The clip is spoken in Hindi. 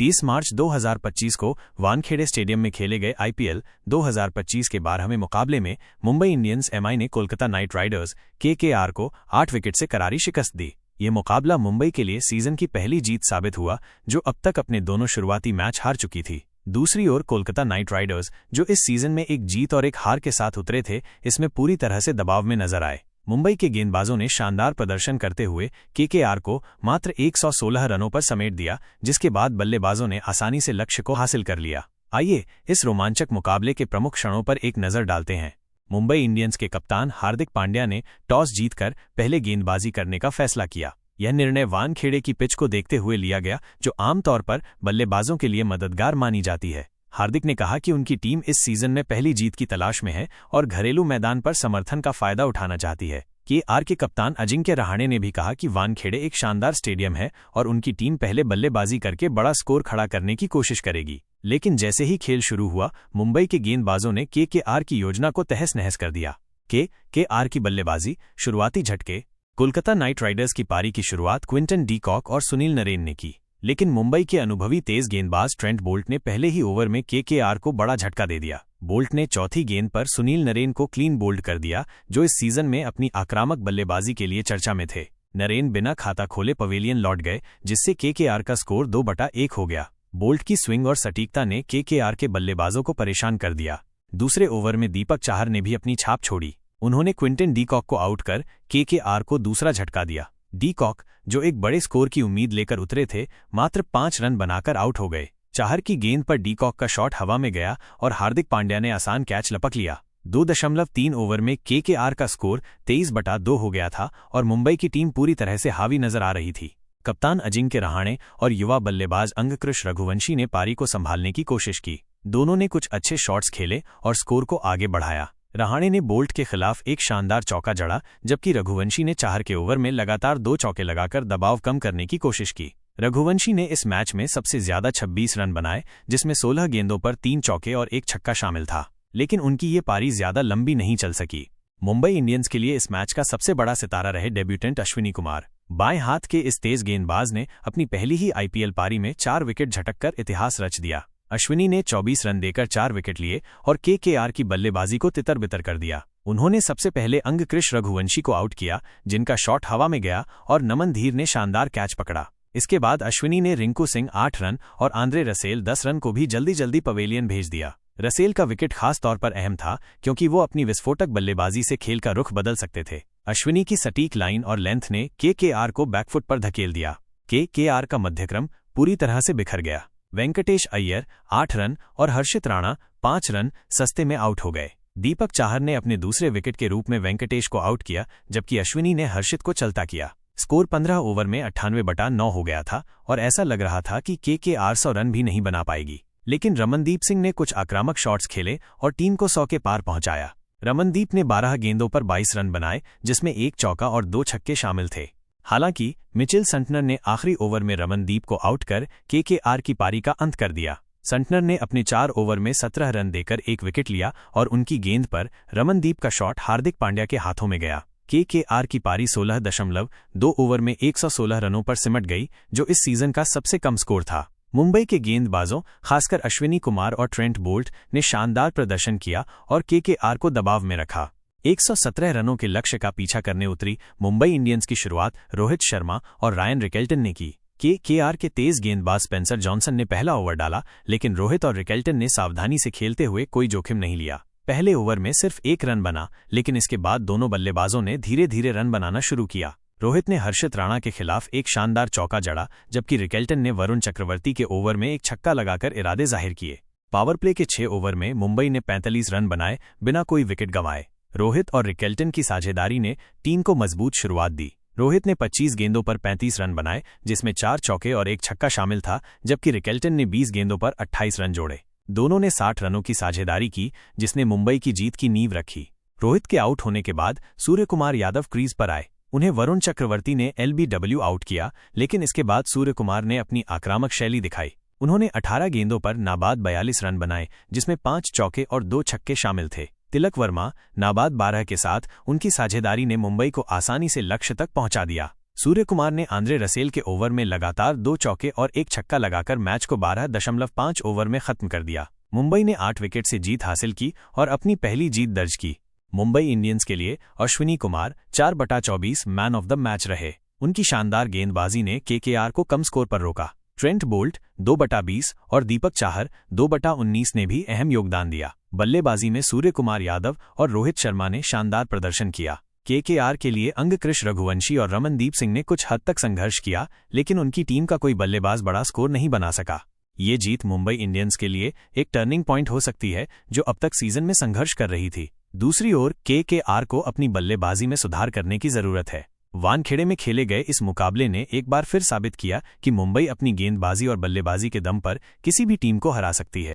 30 मार्च 2025 को वानखेड़े स्टेडियम में खेले गए आईपीएल 2025 के 12वें मुकाबले में मुंबई इंडियंस एमआई ने कोलकाता नाइट राइडर्स केकेआर को 8 विकेट से करारी शिकस्त दी। ये मुकाबला मुंबई के लिए सीजन की पहली जीत साबित हुआ, जो अब तक अपने दोनों शुरुआती मैच हार चुकी थी। दूसरी ओर कोलकाता नाइट राइडर्स, जो इस सीजन में एक जीत और एक हार के साथ उतरे थे, इसमें पूरी तरह से दबाव में नजर आए। मुंबई के गेंदबाजों ने शानदार प्रदर्शन करते हुए केकेआर को मात्र 116 रनों पर समेट दिया, जिसके बाद बल्लेबाजों ने आसानी से लक्ष्य को हासिल कर लिया। आइए इस रोमांचक मुकाबले के प्रमुख क्षणों पर एक नजर डालते हैं। मुंबई इंडियंस के कप्तान हार्दिक पांड्या ने टॉस जीतकर पहले गेंदबाजी करने का फैसला किया। यह निर्णय वानखेड़े की पिच को देखते हुए लिया गया, जो आमतौर पर बल्लेबाजों के लिए मददगार मानी जाती है। हार्दिक ने कहा कि उनकी टीम इस सीजन में पहली जीत की तलाश में है और घरेलू मैदान पर समर्थन का फायदा उठाना चाहती है। केकेआर के कप्तान अजिंक्य रहाणे ने भी कहा कि वानखेड़े एक शानदार स्टेडियम है और उनकी टीम पहले बल्लेबाजी करके बड़ा स्कोर खड़ा करने की कोशिश करेगी। लेकिन जैसे ही खेल शुरू हुआ, मुंबई के गेंदबाजों ने केकेआर की योजना को तहस-नहस कर दिया। केकेआर की बल्लेबाजी, शुरुआती झटके। कोलकाता नाइट राइडर्स की पारी की शुरुआत क्विंटन डी कॉक और सुनील नरेन ने की, लेकिन मुंबई के अनुभवी तेज गेंदबाज ट्रेंट बोल्ट ने पहले ही ओवर में केकेआर को बड़ा झटका दे दिया। बोल्ट ने चौथी गेंद पर सुनील नरेन को क्लीन बोल्ड कर दिया, जो इस सीजन में अपनी आक्रामक बल्लेबाजी के लिए चर्चा में थे। नरेन बिना खाता खोले पवेलियन लौट गए, जिससे केकेआर का स्कोर 2/1 हो गया। बोल्ट की स्विंग और सटीकता ने केकेआर के बल्लेबाजों को परेशान कर दिया। दूसरे ओवर में दीपक चाहर ने भी अपनी छाप छोड़ी। उन्होंने क्विंटन डी कॉक को आउट कर केकेआर को दूसरा झटका दिया। डी कॉक, जो एक बड़े स्कोर की उम्मीद लेकर उतरे थे, मात्र 5 रन बनाकर आउट हो गए। चाहर की गेंद पर डी कॉक का शॉट हवा में गया और हार्दिक पांड्या ने आसान कैच लपक लिया। 2.3 ओवर में केकेआर का स्कोर 23/2 हो गया था और मुंबई की टीम पूरी तरह से हावी नजर आ रही थी। कप्तान अजिंक्य रहाणे और युवा बल्लेबाज अंगकृष रघुवंशी ने पारी को संभालने की कोशिश की। दोनों ने कुछ अच्छे शॉट्स खेले और स्कोर को आगे बढ़ाया। रहाणे ने बोल्ट के खिलाफ एक शानदार चौका जड़ा, जबकि रघुवंशी ने चाहर के ओवर में लगातार 2 चौके लगाकर दबाव कम करने की कोशिश की। रघुवंशी ने इस मैच में सबसे ज्यादा 26 रन बनाए, जिसमें 16 गेंदों पर 3 चौके और 1 छक्का शामिल था, लेकिन उनकी ये पारी ज्यादा लंबी नहीं चल सकी। मुंबई इंडियंस के लिए इस मैच का सबसे बड़ा सितारा रहे डेब्यूटेंट अश्विनी कुमार। बाएं हाथ के इस तेज गेंदबाज ने अपनी पहली ही आईपीएल पारी में 4 विकेट झटककर इतिहास रच दिया। अश्विनी ने 24 रन देकर 4 विकेट लिए और केकेआर की बल्लेबाजी को तितर-बितर कर दिया। उन्होंने सबसे पहले अंगकृष रघुवंशी को आउट किया, जिनका शॉट हवा में गया और नमन धीर ने शानदार कैच पकड़ा। इसके बाद अश्विनी ने रिंकू सिंह 8 रन और आंद्रे रसेल 10 रन को भी जल्दी पवेलियन भेज दिया। रसेल का विकेट खास तौर पर अहम था, क्योंकि वो अपनी विस्फोटक बल्लेबाजी से खेल का रुख बदल सकते थे। अश्विनी की सटीक लाइन और लेंथ ने केकेआर को बैकफुट पर धकेल दिया। केकेआर का मध्यक्रम पूरी तरह से बिखर गया। वेंकटेश अय्यर 8 रन और हर्षित राणा 5 रन सस्ते में आउट हो गए। दीपक चाहर ने अपने दूसरे विकेट के रूप में वेंकटेश को आउट किया, जबकि अश्विनी ने हर्षित को चलता किया। स्कोर 15 ओवर में 98/9 हो गया था और ऐसा लग रहा था कि केकेआर 100 रन भी नहीं बना पाएगी। लेकिन रमनदीप सिंह ने कुछ आक्रामक शॉट्स खेले और टीम को 100 के पार पहुंचाया। रमनदीप ने 12 गेंदों पर 22 रन बनाए, जिसमें 1 चौका और 2 छक्के शामिल थे। हालांकि मिचेल संटनर ने आखिरी ओवर में रमनदीप को आउट कर केकेआर की पारी का अंत कर दिया। संटनर ने अपने 4 ओवर में 17 रन देकर 1 विकेट लिया और उनकी गेंद पर रमनदीप का शॉट हार्दिक पांड्या के हाथों में गया। केकेआर की पारी 16.2 ओवर में 116 रनों पर सिमट गई, जो इस सीजन का सबसे कम स्कोर था। मुंबई के गेंदबाजों, खासकर अश्विनी कुमार और ट्रेंट बोल्ट, ने शानदार प्रदर्शन किया और केकेआर को दबाव में रखा। 117 रनों के लक्ष्य का पीछा करने उतरी मुंबई इंडियंस की शुरुआत रोहित शर्मा और रायन रिकेल्टन ने की। केकेआर के तेज गेंदबाज स्पेंसर जॉनसन ने पहला ओवर डाला, लेकिन रोहित और रिकेल्टन ने सावधानी से खेलते हुए कोई जोखिम नहीं लिया। पहले ओवर में सिर्फ 1 रन बना, लेकिन इसके बाद दोनों बल्लेबाजों ने धीरे-धीरे रन बनाना शुरू किया। रोहित ने हर्षित राणा के खिलाफ एक शानदार चौका जड़ा, जबकि रिकेल्टन ने वरुण चक्रवर्ती के ओवर में एक छक्का लगाकर इरादे जाहिर किए। पावर प्ले के 6 ओवर में मुंबई ने 45 रन बनाए, बिना कोई विकेट गंवाए। रोहित और रिकेल्टन की साझेदारी ने टीम को मजबूत शुरुआत दी। रोहित ने 25 गेंदों पर 35 रन बनाए, जिसमें 4 चौके और 1 छक्का शामिल था, जबकि रिकेल्टन ने 20 गेंदों पर 28 रन जोड़े। दोनों ने 60 रनों की साझेदारी की, जिसने मुंबई की जीत की नींव रखी। रोहित के आउट होने के बाद सूर्यकुमार यादव क्रीज पर आए। उन्हें वरुण चक्रवर्ती ने एलबीडब्ल्यू आउट किया, लेकिन इसके बाद सूर्यकुमार ने अपनी आक्रामक शैली दिखाई। उन्होंने 18 गेंदों पर नाबाद 42 रन बनाए, जिसमें 5 चौके और 2 छक्के शामिल थे। तिलक वर्मा नाबाद 12 के साथ उनकी साझेदारी ने मुंबई को आसानी से लक्ष्य तक पहुंचा दिया। सूर्यकुमार ने आंद्रे रसेल के ओवर में लगातार 2 चौके और 1 छक्का लगाकर मैच को 12.5 ओवर में खत्म कर दिया। मुंबई ने 8 विकेट से जीत हासिल की और अपनी पहली जीत दर्ज की। मुंबई इंडियंस के लिए Ashwini Kumar 4/24 man of the match रहे। उनकी शानदार गेंदबाजी ने केकेआर को कम स्कोर पर रोका। ट्रेंट बोल्ट 2/20 और दीपक चाहर 2/19 ने भी अहम योगदान दिया। बल्लेबाजी में सूर्यकुमार यादव और रोहित शर्मा ने शानदार प्रदर्शन किया। केकेआर के लिए अंगकृष रघुवंशी और रमनदीप सिंह ने कुछ हद तक संघर्ष किया, लेकिन उनकी टीम का कोई बल्लेबाज बड़ा स्कोर नहीं बना सका। ये जीत मुंबई इंडियंस के लिए एक टर्निंग पॉइंट हो सकती है, जो अब तक सीजन में संघर्ष कर रही थी। दूसरी ओर केकेआर को अपनी बल्लेबाजी में सुधार करने की जरूरत है। वानखेड़े में खेले गए इस मुकाबले ने एक बार फिर साबित किया कि मुंबई अपनी गेंदबाजी और बल्लेबाजी के दम पर किसी भी टीम को हरा सकती है।